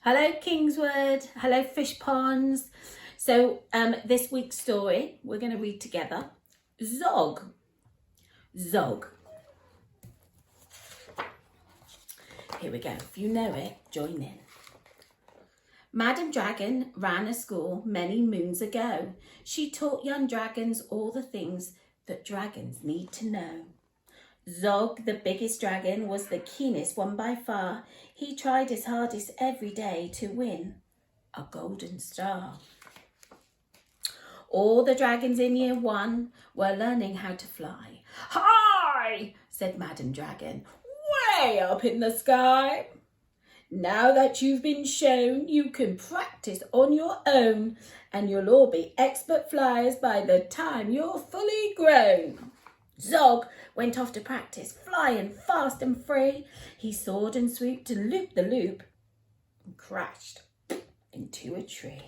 Hello Kingswood, hello Fish Ponds. So this week's story we're going to read together. Zog. Zog. Here we go. If you know it, join in. Madam Dragon ran a school many moons ago. She taught young dragons all the things that dragons need to know. Zog, the biggest dragon, was the keenest one by far. He tried his hardest every day to win a golden star. All the dragons in year 1 were learning how to fly. Hi, said Madam Dragon, way up in the sky. Now that you've been shown, you can practice on your own, and you'll all be expert flyers by the time you're fully grown. Zog went off to practice, flying fast and free. He soared and swooped and looped the loop and crashed into a tree.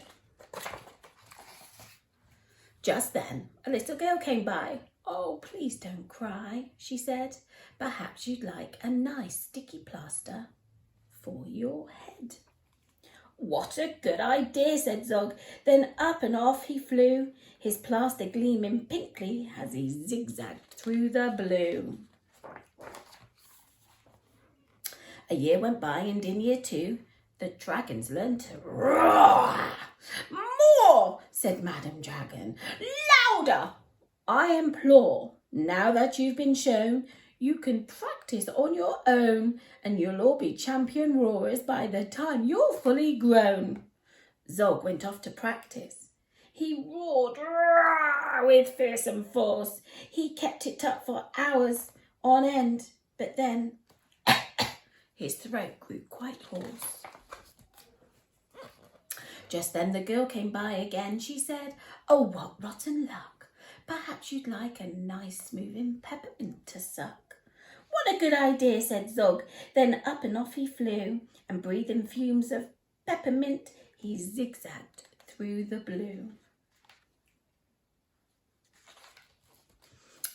Just then, a little girl came by. Oh, please don't cry, she said. Perhaps you'd like a nice sticky plaster for your head. What a good idea, said Zog. Then up and off he flew, his plaster gleaming pinkly as he zigzagged through the blue. A year went by, and in year 2, the dragons learned to roar. More, said Madam Dragon. Louder, I implore. Now that you've been shown, you can practice on your own, and you'll all be champion roarers by the time you're fully grown. Zog went off to practice. He roared with fearsome force. He kept it up for hours on end, but then his throat grew quite hoarse. Just then the girl came by again. She said, oh, what rotten luck. Perhaps you'd like a nice smoothing peppermint to suck. What a good idea, said Zog. Then up and off he flew, and breathing fumes of peppermint, he zigzagged through the blue.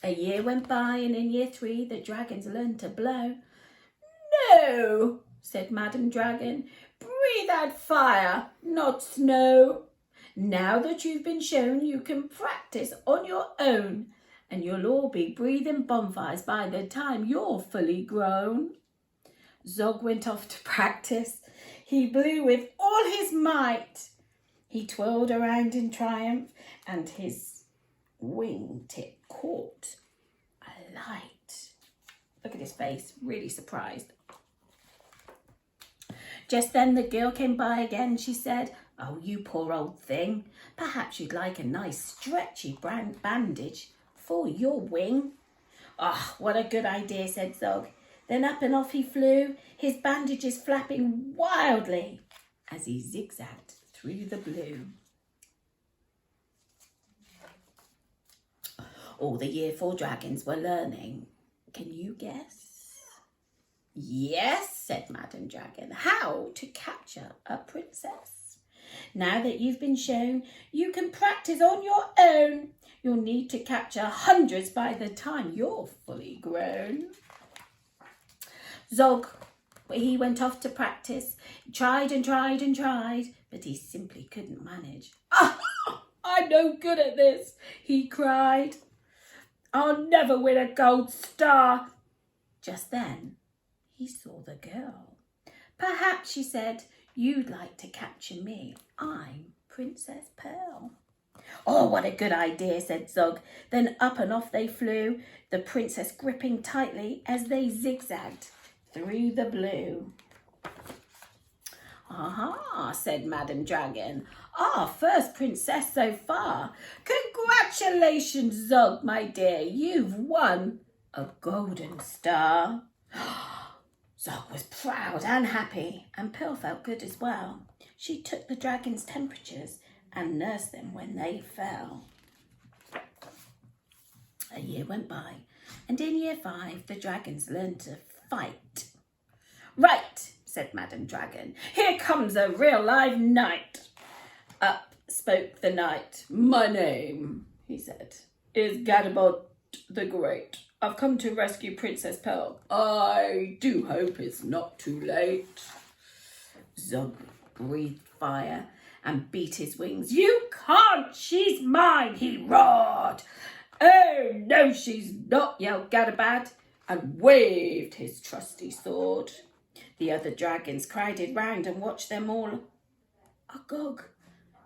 A year went by, and in year 3, the dragons learned to blow. No, said Madam Dragon, breathe out fire, not snow. Now that you've been shown, you can practice on your own, and you'll all be breathing bonfires by the time you're fully grown. Zog went off to practice. He blew with all his might. He twirled around in triumph, and his wingtip caught a light. Look at his face, really surprised. Just then the girl came by again. She said, oh, you poor old thing. Perhaps you'd like a nice stretchy bandage for your wing. Ah, what a good idea, said Zog. Then up and off he flew, his bandages flapping wildly as he zigzagged through the blue. All the year 4 dragons were learning. Can you guess? Yes, said Madam Dragon, how to capture a princess. Now that you've been shown, you can practice on your own. You'll need to capture hundreds by the time you're fully grown. Zog, he went off to practice. He tried and tried and tried, but he simply couldn't manage. Ah, I'm no good at this, he cried. I'll never win a gold star. Just then, he saw the girl. Perhaps, she said, you'd like to capture me. I'm Princess Pearl. Oh, what a good idea, said Zog. Then up and off they flew, the princess gripping tightly as they zigzagged through the blue. Aha, said Madam Dragon. Our first princess so far. Congratulations, Zog, my dear. You've won a golden star. Zog was proud and happy, and Pearl felt good as well. She took the dragons' temperatures and nursed them when they fell. A year went by, and in year 5, the dragons learned to fight. Right, said Madam Dragon, here comes a real live knight. Up spoke the knight. My name, he said, is Gadabot the Great. I've come to rescue Princess Pearl. I do hope it's not too late. Zog breathed Fire, and beat his wings. "You can't! She's mine!" he roared. "Oh, no, she's not!" yelled Gadabout, and waved his trusty sword. The other dragons crowded round and watched them all agog.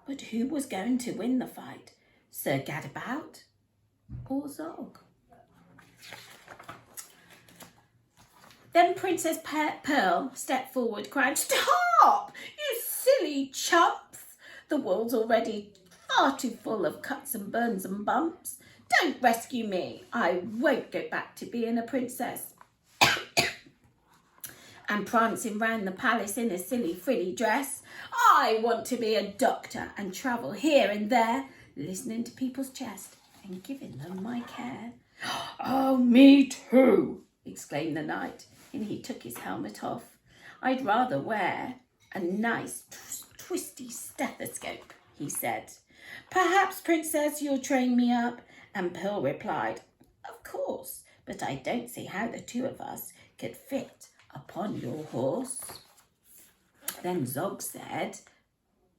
But who was going to win the fight? Sir Gadabout or Zog? Then Princess Pearl stepped forward, crying, "Stop, you silly chumps! The world's already far too full of cuts and burns and bumps. Don't rescue me. I won't go back to being a princess." And prancing round the palace in a silly frilly dress, "I want to be a doctor and travel here and there, listening to people's chests and giving them my care." "Oh, me too," exclaimed the knight, and he took his helmet off. "I'd rather wear a nice twisty stethoscope," he said. "Perhaps, Princess, you'll train me up?" And Pearl replied, "Of course, but I don't see how the two of us could fit upon your horse." Then Zog said,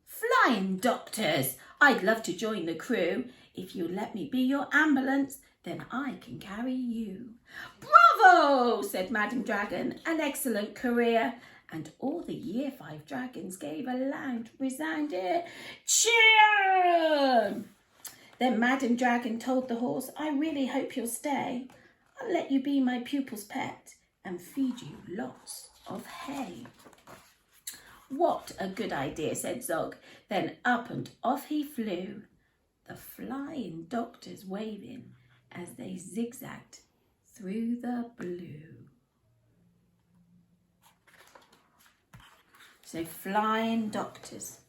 "Flying doctors, I'd love to join the crew. If you let me be your ambulance, then I can carry you." "Bravo!" said Madam Dragon, "an excellent career." And all the Year 5 dragons gave a loud, resounding cheer. Then Madam Dragon told the horse, "I really hope you'll stay. I'll let you be my pupil's pet and feed you lots of hay." "What a good idea," said Zog. Then up and off he flew, the flying doctors waving as they zigzagged through the blue. So flying doctors,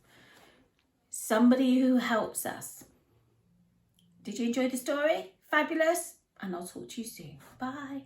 somebody who helps us. Did you enjoy the story? Fabulous. And I'll talk to you soon. Bye.